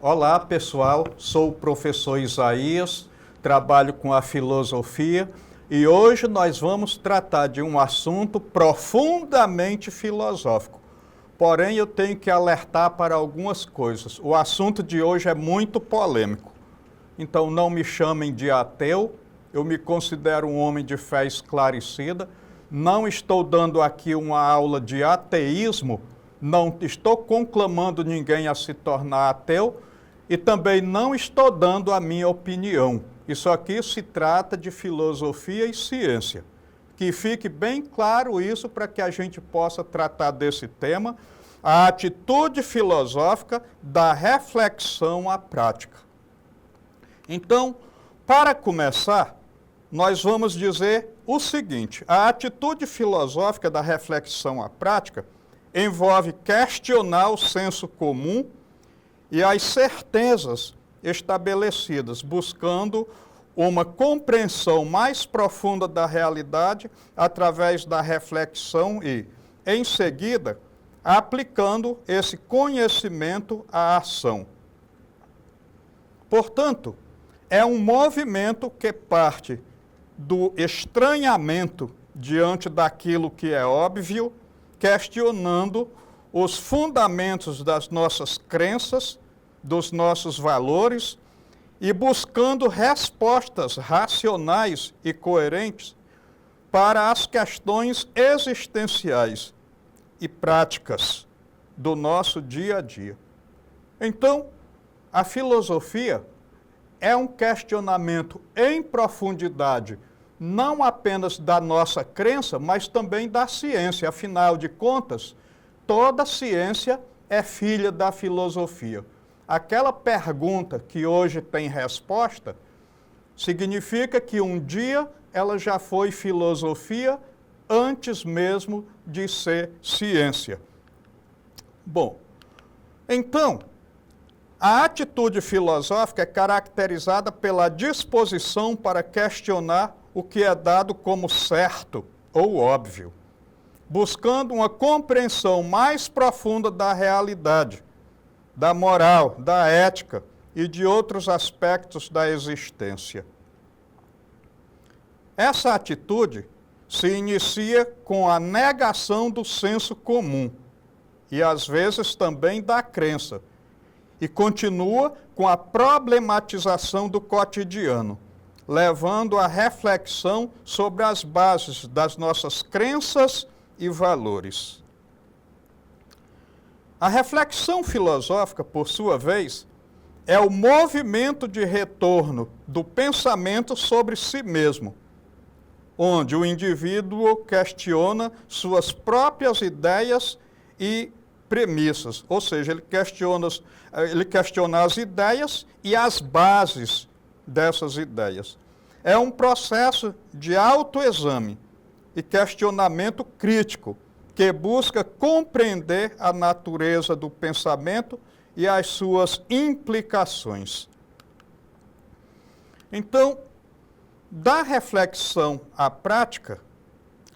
Olá, pessoal. Sou o professor Isaías, trabalho com a filosofia e hoje nós vamos tratar de um assunto profundamente filosófico. Porém, eu tenho que alertar para algumas coisas. O assunto de hoje é muito polêmico. Então, não me chamem de ateu, eu me considero um homem de fé esclarecida. Não estou dando aqui uma aula de ateísmo, não estou conclamando ninguém a se tornar ateu e também não estou dando a minha opinião. Isso aqui se trata de filosofia e ciência. Que fique bem claro isso para que a gente possa tratar desse tema, a atitude filosófica da reflexão à prática. Então, para começar, nós vamos dizer o seguinte: a atitude filosófica da reflexão à prática envolve questionar o senso comum e as certezas estabelecidas, buscando uma compreensão mais profunda da realidade através da reflexão e, em seguida, aplicando esse conhecimento à ação. Portanto, é um movimento que parte do estranhamento diante daquilo que é óbvio, questionando os fundamentos das nossas crenças, dos nossos valores e buscando respostas racionais e coerentes para as questões existenciais e práticas do nosso dia a dia. Então, a filosofia é um questionamento em profundidade, não apenas da nossa crença, mas também da ciência. Afinal de contas, toda ciência é filha da filosofia. Aquela pergunta que hoje tem resposta, significa que um dia ela já foi filosofia antes mesmo de ser ciência. Bom, então, a atitude filosófica é caracterizada pela disposição para questionar o que é dado como certo ou óbvio, buscando uma compreensão mais profunda da realidade, da moral, da ética e de outros aspectos da existência. Essa atitude se inicia com a negação do senso comum e, às vezes, também da crença, e continua com a problematização do cotidiano, levando à reflexão sobre as bases das nossas crenças e valores. A reflexão filosófica, por sua vez, é o movimento de retorno do pensamento sobre si mesmo, onde o indivíduo questiona suas próprias ideias e premissas, ou seja, ele questiona as ideias e as bases dessas ideias. É um processo de autoexame e questionamento crítico que busca compreender a natureza do pensamento e as suas implicações. Então, da reflexão à prática,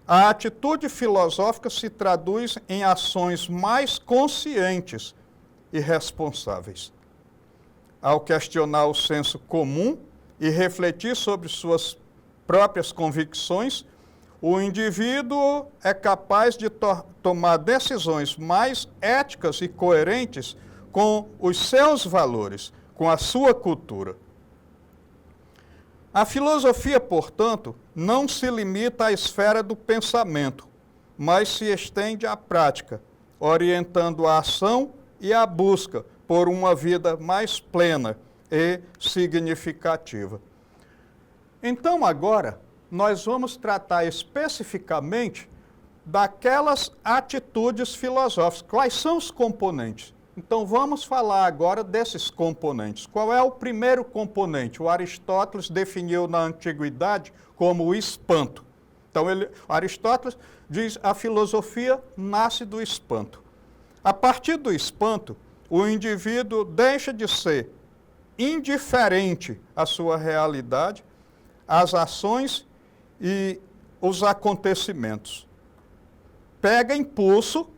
a atitude filosófica se traduz em ações mais conscientes e responsáveis. Ao questionar o senso comum e refletir sobre suas próprias convicções, o indivíduo é capaz de tomar decisões mais éticas e coerentes com os seus valores, com a sua cultura. A filosofia, portanto, não se limita à esfera do pensamento, mas se estende à prática, orientando a ação e a busca por uma vida mais plena e significativa. Então, agora, nós vamos tratar especificamente daquelas atitudes filosóficas. Quais são os componentes? Então, vamos falar agora desses componentes. Qual é o primeiro componente? O Aristóteles definiu na Antiguidade como o espanto. Então, Aristóteles diz que a filosofia nasce do espanto. A partir do espanto, o indivíduo deixa de ser indiferente à sua realidade, às ações e os acontecimentos. Pega impulso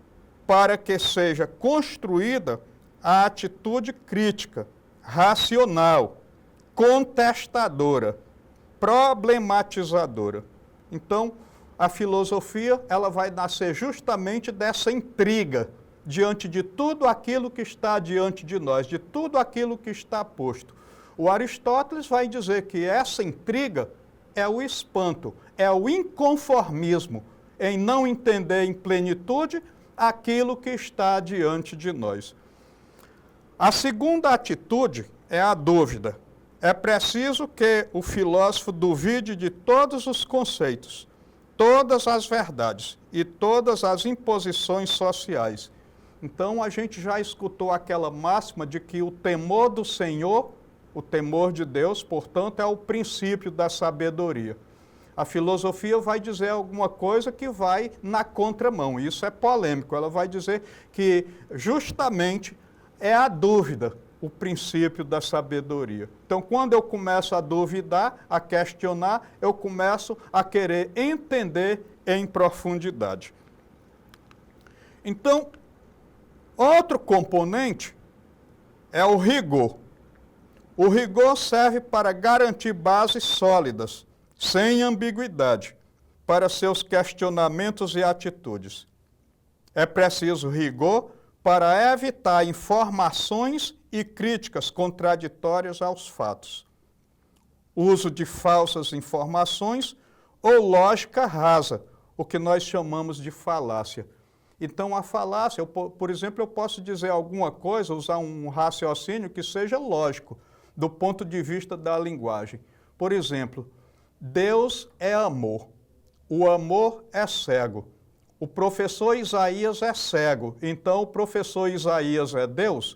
para que seja construída a atitude crítica racional, contestadora, problematizadora. Então, a filosofia, ela vai nascer justamente dessa intriga diante de tudo aquilo que está diante de nós, de tudo aquilo que está posto. O Aristóteles vai dizer que essa intriga é o espanto, é o inconformismo, em não entender em plenitude aquilo que está diante de nós. A segunda atitude é a dúvida. É preciso que o filósofo duvide de todos os conceitos, todas as verdades e todas as imposições sociais. Então, a gente já escutou aquela máxima de que o temor do Senhor, o temor de Deus, portanto, é o princípio da sabedoria. A filosofia vai dizer alguma coisa que vai na contramão. Isso é polêmico. Ela vai dizer que justamente é a dúvida o princípio da sabedoria. Então, quando eu começo a duvidar, a questionar, eu começo a querer entender em profundidade. Então, outro componente é o rigor. O rigor serve para garantir bases sólidas, sem ambiguidade, para seus questionamentos e atitudes. É preciso rigor para evitar informações e críticas contraditórias aos fatos, uso de falsas informações ou lógica rasa, o que nós chamamos de falácia. Então, a falácia, por exemplo, eu posso dizer alguma coisa, usar um raciocínio que seja lógico, do ponto de vista da linguagem. Por exemplo, Deus é amor, o amor é cego. O professor Isaías é cego, então o professor Isaías é Deus?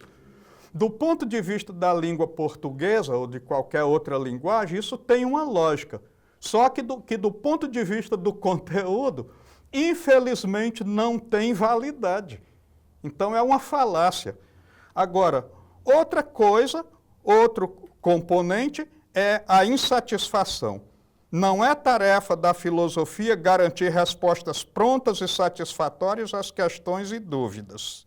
Do ponto de vista da língua portuguesa ou de qualquer outra linguagem, isso tem uma lógica. Só que do ponto de vista do conteúdo, infelizmente não tem validade. Então é uma falácia. Agora, outra coisa, outro componente é a insatisfação. Não é tarefa da filosofia garantir respostas prontas e satisfatórias às questões e dúvidas.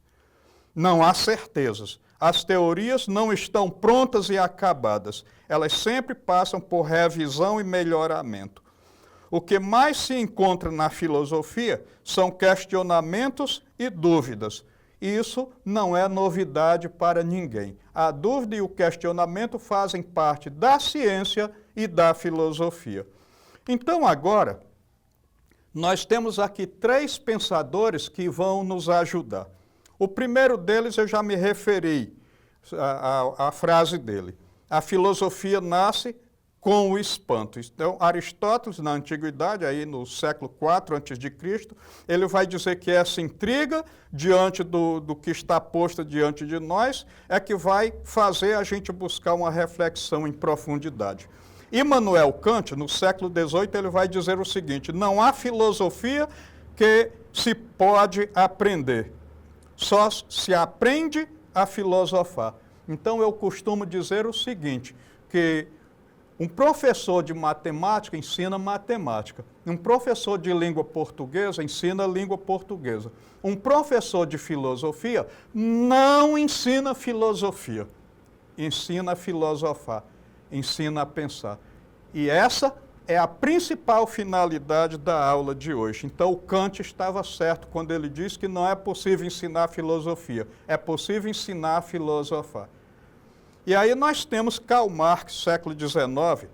Não há certezas. As teorias não estão prontas e acabadas. Elas sempre passam por revisão e melhoramento. O que mais se encontra na filosofia são questionamentos e dúvidas. Isso não é novidade para ninguém. A dúvida e o questionamento fazem parte da ciência e da filosofia. Então, agora, nós temos aqui 3 pensadores que vão nos ajudar. O primeiro deles eu já me referi à frase dele. A filosofia nasce com o espanto. Então, Aristóteles, na Antiguidade, aí no século IV a.C., ele vai dizer que essa intriga diante do que está posto diante de nós é que vai fazer a gente buscar uma reflexão em profundidade. Immanuel Kant, no século XVIII, ele vai dizer o seguinte: não há filosofia que se pode aprender, só se aprende a filosofar. Então, eu costumo dizer o seguinte, que um professor de matemática ensina matemática. Um professor de língua portuguesa ensina língua portuguesa. Um professor de filosofia não ensina filosofia. Ensina a filosofar, ensina a pensar. E essa é a principal finalidade da aula de hoje. Então, o Kant estava certo quando ele diz que não é possível ensinar filosofia. É possível ensinar a filosofar. E aí nós temos Karl Marx, século XIX.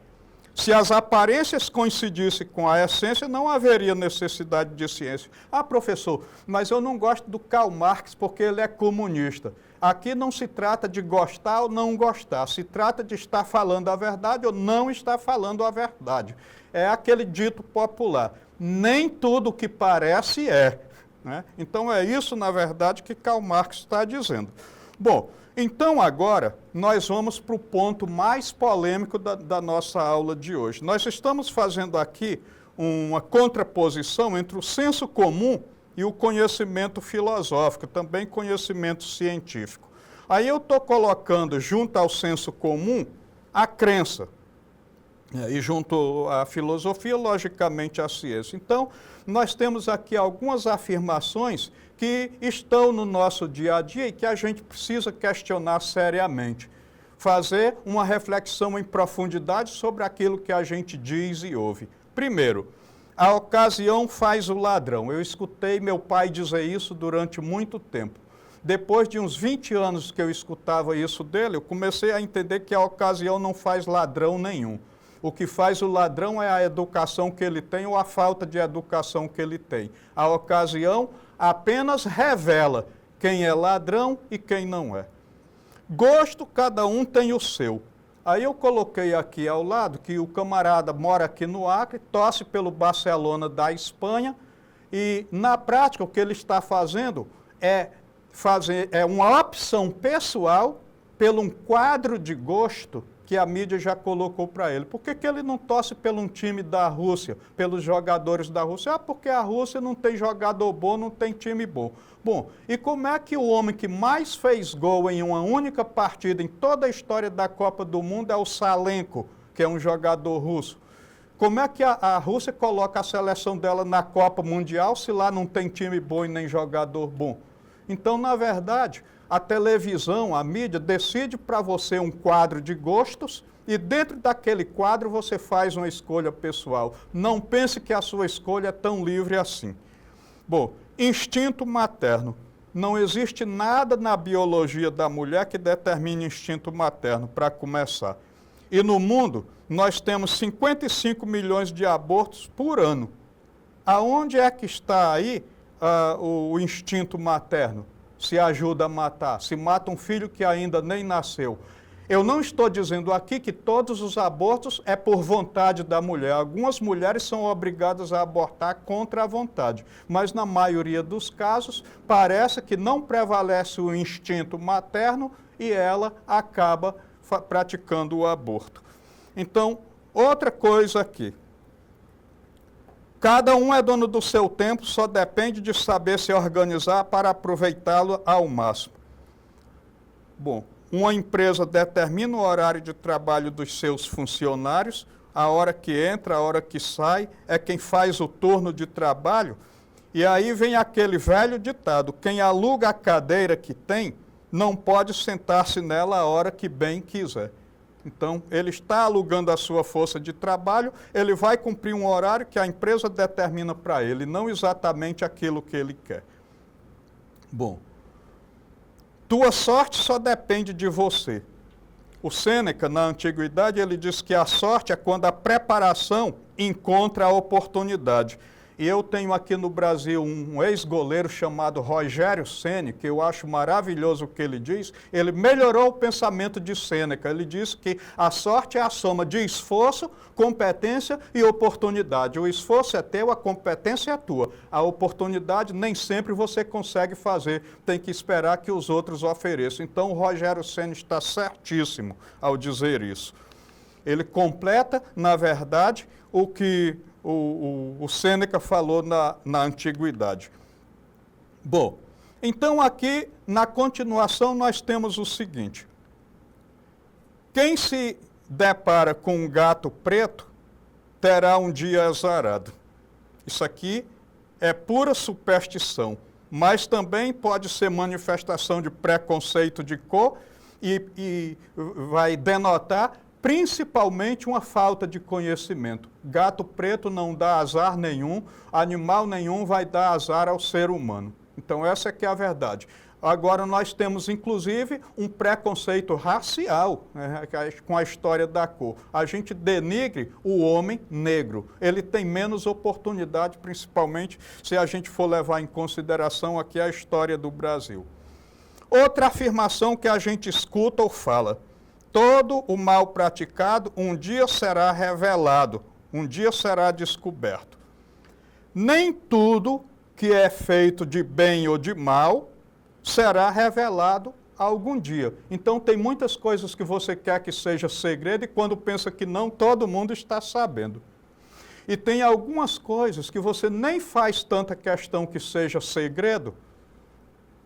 Se as aparências coincidissem com a essência, não haveria necessidade de ciência. Ah, professor, mas eu não gosto do Karl Marx porque ele é comunista. Aqui não se trata de gostar ou não gostar, se trata de estar falando a verdade ou não estar falando a verdade. É aquele dito popular, nem tudo que parece é. Né? Então é isso, na verdade, que Karl Marx está dizendo. Bom, então agora nós vamos para o ponto mais polêmico da nossa aula de hoje. Nós estamos fazendo aqui uma contraposição entre o senso comum e o conhecimento filosófico, também conhecimento científico. Aí eu estou colocando junto ao senso comum a crença, e junto à filosofia, logicamente, a ciência. Então, nós temos aqui algumas afirmações que estão no nosso dia a dia e que a gente precisa questionar seriamente. fazer uma reflexão em profundidade sobre aquilo que a gente diz e ouve. Primeiro, a ocasião faz o ladrão. Eu escutei meu pai dizer isso durante muito tempo. Depois de uns 20 anos que eu escutava isso dele, eu comecei a entender que a ocasião não faz ladrão nenhum. O que faz o ladrão é a educação que ele tem ou a falta de educação que ele tem. A ocasião apenas revela quem é ladrão e quem não é. Gosto, cada um tem o seu. Aí eu coloquei aqui ao lado que o camarada mora aqui no Acre, torce pelo Barcelona da Espanha e, na prática, o que ele está fazendo é uma opção pessoal pelo um quadro de gosto que a mídia já colocou para ele. Por que ele não torce pelo um time da Rússia, pelos jogadores da Rússia? Ah, porque a Rússia não tem jogador bom, não tem time bom. Bom, e como é que o homem que mais fez gol em uma única partida em toda a história da Copa do Mundo é o Salenko, que é um jogador russo? Como é que a Rússia coloca a seleção dela na Copa Mundial se lá não tem time bom e nem jogador bom? Então, na verdade, a televisão, a mídia, decide para você um quadro de gostos e dentro daquele quadro você faz uma escolha pessoal. Não pense que a sua escolha é tão livre assim. Bom, instinto materno. Não existe nada na biologia da mulher que determine instinto materno, para começar. E no mundo, nós temos 55 milhões de abortos por ano. Aonde é que está aí o instinto materno? Se ajuda a matar, se mata um filho que ainda nem nasceu. Eu não estou dizendo aqui que todos os abortos é por vontade da mulher. Algumas mulheres são obrigadas a abortar contra a vontade, mas na maioria dos casos parece que não prevalece o instinto materno e ela acaba praticando o aborto. Então, outra coisa aqui. Cada um é dono do seu tempo, só depende de saber se organizar para aproveitá-lo ao máximo. Bom, uma empresa determina o horário de trabalho dos seus funcionários, a hora que entra, a hora que sai, é quem faz o turno de trabalho. E aí vem aquele velho ditado, quem aluga a cadeira que tem, não pode sentar-se nela a hora que bem quiser. Então, ele está alugando a sua força de trabalho, ele vai cumprir um horário que a empresa determina para ele, não exatamente aquilo que ele quer. Bom, tua sorte só depende de você. O Sêneca, na antiguidade, ele diz que a sorte é quando a preparação encontra a oportunidade. E eu tenho aqui no Brasil um ex-goleiro chamado Rogério Ceni, que eu acho maravilhoso o que ele diz. Ele melhorou o pensamento de Sêneca. Ele diz que a sorte é a soma de esforço, competência e oportunidade. O esforço é teu, a competência é tua. A oportunidade nem sempre você consegue fazer. Tem que esperar que os outros ofereçam. Então o Rogério Ceni está certíssimo ao dizer isso. Ele completa, na verdade, o que o Sêneca falou na antiguidade. Bom, então aqui, na continuação, nós temos o seguinte. Quem se depara com um gato preto, terá um dia azarado. Isso aqui é pura superstição, mas também pode ser manifestação de preconceito de cor e vai denotar principalmente uma falta de conhecimento. Gato preto não dá azar nenhum, animal nenhum vai dar azar ao ser humano. Então essa é que é a verdade. Agora nós temos inclusive um preconceito racial, né, com a história da cor. A gente denigre o homem negro. Ele tem menos oportunidade, principalmente se a gente for levar em consideração aqui a história do Brasil. Outra afirmação que a gente escuta ou fala. Todo o mal praticado um dia será revelado, um dia será descoberto. Nem tudo que é feito de bem ou de mal será revelado algum dia. Então tem muitas coisas que você quer que seja segredo e quando pensa que não, todo mundo está sabendo. E tem algumas coisas que você nem faz tanta questão que seja segredo,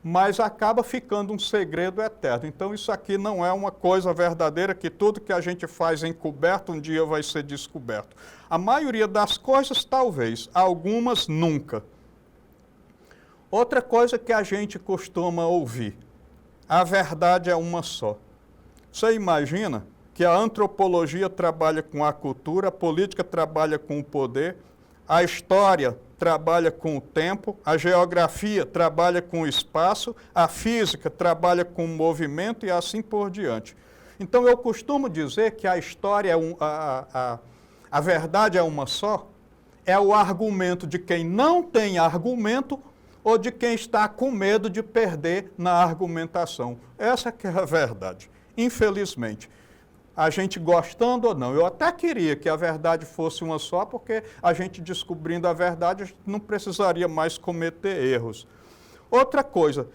mas acaba ficando um segredo eterno. Então isso aqui não é uma coisa verdadeira, que tudo que a gente faz encoberto um dia vai ser descoberto. A maioria das coisas, talvez, algumas nunca. Outra coisa que a gente costuma ouvir, a verdade é uma só. Você imagina que a antropologia trabalha com a cultura, a política trabalha com o poder, a história trabalha com o tempo, a geografia trabalha com o espaço, a física trabalha com o movimento e assim por diante. Então eu costumo dizer que a história a verdade é uma só, é o argumento de quem não tem argumento ou de quem está com medo de perder na argumentação. Essa que é a verdade, infelizmente. A gente gostando ou não. Eu até queria que a verdade fosse uma só, porque a gente descobrindo a verdade, a gente não precisaria mais cometer erros. Outra coisa,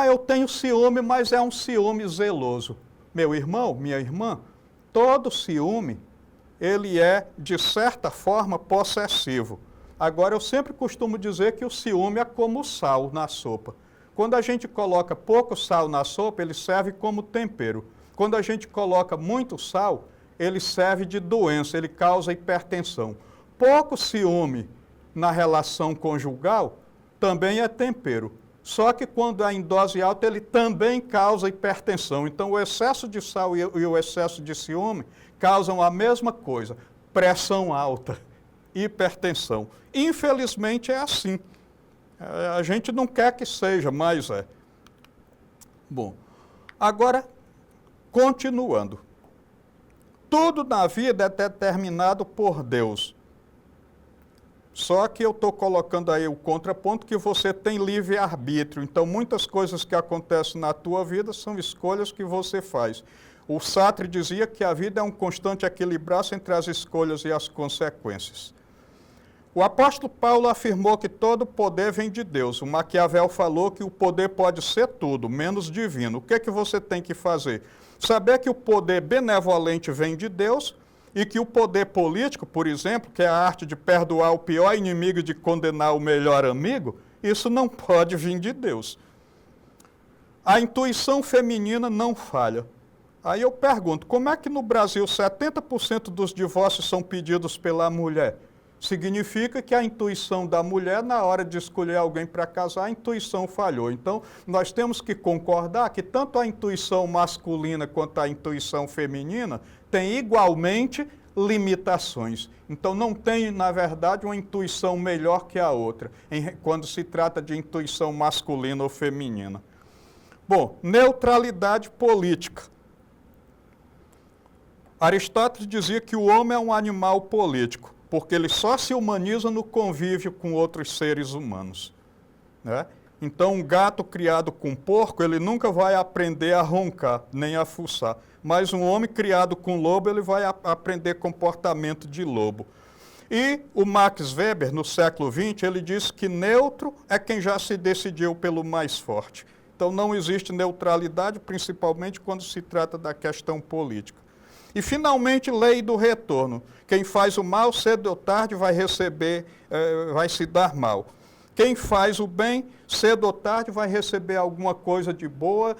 eu tenho ciúme, mas é um ciúme zeloso. Meu irmão, minha irmã, todo ciúme, ele é, de certa forma, possessivo. Agora, eu sempre costumo dizer que o ciúme é como o sal na sopa. Quando a gente coloca pouco sal na sopa, ele serve como tempero. Quando a gente coloca muito sal, ele serve de doença, ele causa hipertensão. Pouco ciúme na relação conjugal também é tempero. Só que quando é em dose alta, ele também causa hipertensão. Então, o excesso de sal e o excesso de ciúme causam a mesma coisa, pressão alta, hipertensão. Infelizmente é assim. A gente não quer que seja, mas é. Bom, agora, continuando. Tudo na vida é determinado por Deus. Só que eu estou colocando aí o contraponto que você tem livre-arbítrio. Então, muitas coisas que acontecem na tua vida são escolhas que você faz. O Sartre dizia que a vida é um constante equilíbrio entre as escolhas e as consequências. O apóstolo Paulo afirmou que todo poder vem de Deus. O Maquiavel falou que o poder pode ser tudo, menos divino. O que é que você tem que fazer? Saber que o poder benevolente vem de Deus e que o poder político, por exemplo, que é a arte de perdoar o pior inimigo e de condenar o melhor amigo, isso não pode vir de Deus. A intuição feminina não falha. Aí eu pergunto, como é que no Brasil 70% dos divórcios são pedidos pela mulher? Significa que a intuição da mulher, na hora de escolher alguém para casar, a intuição falhou. Então, nós temos que concordar que tanto a intuição masculina quanto a intuição feminina têm igualmente limitações. Então, não tem, na verdade, uma intuição melhor que a outra, quando se trata de intuição masculina ou feminina. Bom, neutralidade política. Aristóteles dizia que o homem é um animal político, porque ele só se humaniza no convívio com outros seres humanos, né? Então, um gato criado com porco, ele nunca vai aprender a roncar, nem a fuçar. Mas um homem criado com lobo, ele vai aprender comportamento de lobo. E o Max Weber, no século XX, ele disse que neutro é quem já se decidiu pelo mais forte. Então, não existe neutralidade, principalmente quando se trata da questão política. E, finalmente, lei do retorno. Quem faz o mal, cedo ou tarde, vai vai se dar mal. Quem faz o bem, cedo ou tarde, vai receber alguma coisa de boa,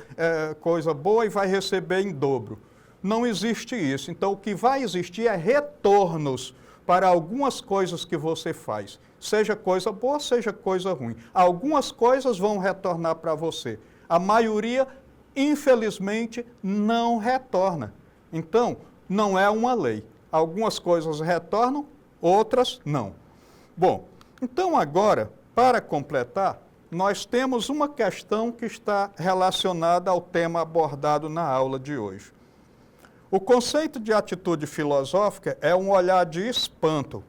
coisa boa e vai receber em dobro. Não existe isso. Então, o que vai existir é retornos para algumas coisas que você faz. Seja coisa boa, seja coisa ruim. Algumas coisas vão retornar para você. A maioria, infelizmente, não retorna. Então, não é uma lei. Algumas coisas retornam, outras não. Bom, então agora, para completar, nós temos uma questão que está relacionada ao tema abordado na aula de hoje. O conceito de atitude filosófica é um olhar de espanto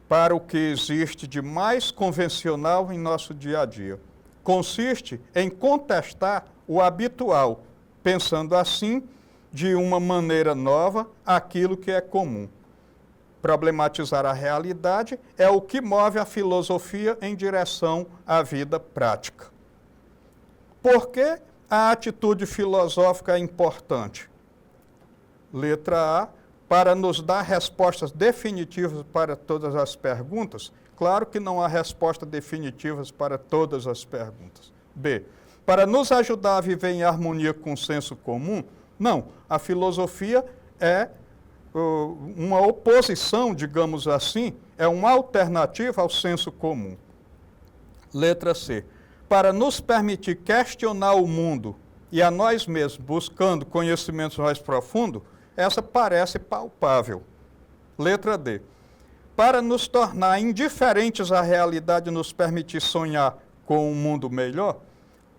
para o que existe de mais convencional em nosso dia a dia. Consiste em contestar o habitual, pensando assim, de uma maneira nova, aquilo que é comum. Problematizar a realidade é o que move a filosofia em direção à vida prática. Por que a atitude filosófica é importante? Letra A, para nos dar respostas definitivas para todas as perguntas. Claro que não há respostas definitivas para todas as perguntas. B, para nos ajudar a viver em harmonia com o senso comum. Não, a filosofia é uma oposição, digamos assim, é uma alternativa ao senso comum. Letra C. Para nos permitir questionar o mundo e a nós mesmos, buscando conhecimentos mais profundos, essa parece palpável. Letra D. Para nos tornar indiferentes à realidade e nos permitir sonhar com um mundo melhor,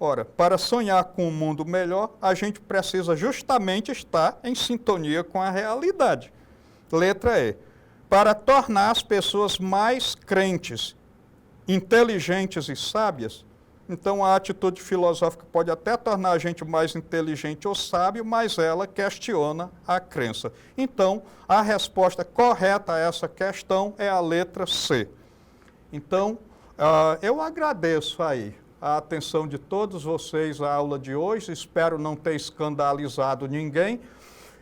ora, para sonhar com um mundo melhor, a gente precisa justamente estar em sintonia com a realidade. Letra E. Para tornar as pessoas mais crentes, inteligentes e sábias, então a atitude filosófica pode até tornar a gente mais inteligente ou sábio, mas ela questiona a crença. Então, a resposta correta a essa questão é a letra C. Então, eu agradeço aí a atenção de todos vocês à aula de hoje, espero não ter escandalizado ninguém,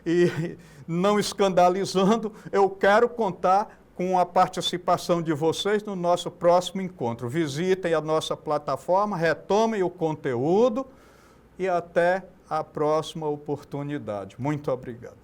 e não escandalizando, eu quero contar com a participação de vocês no nosso próximo encontro. Visitem a nossa plataforma, retomem o conteúdo e até a próxima oportunidade. Muito obrigado.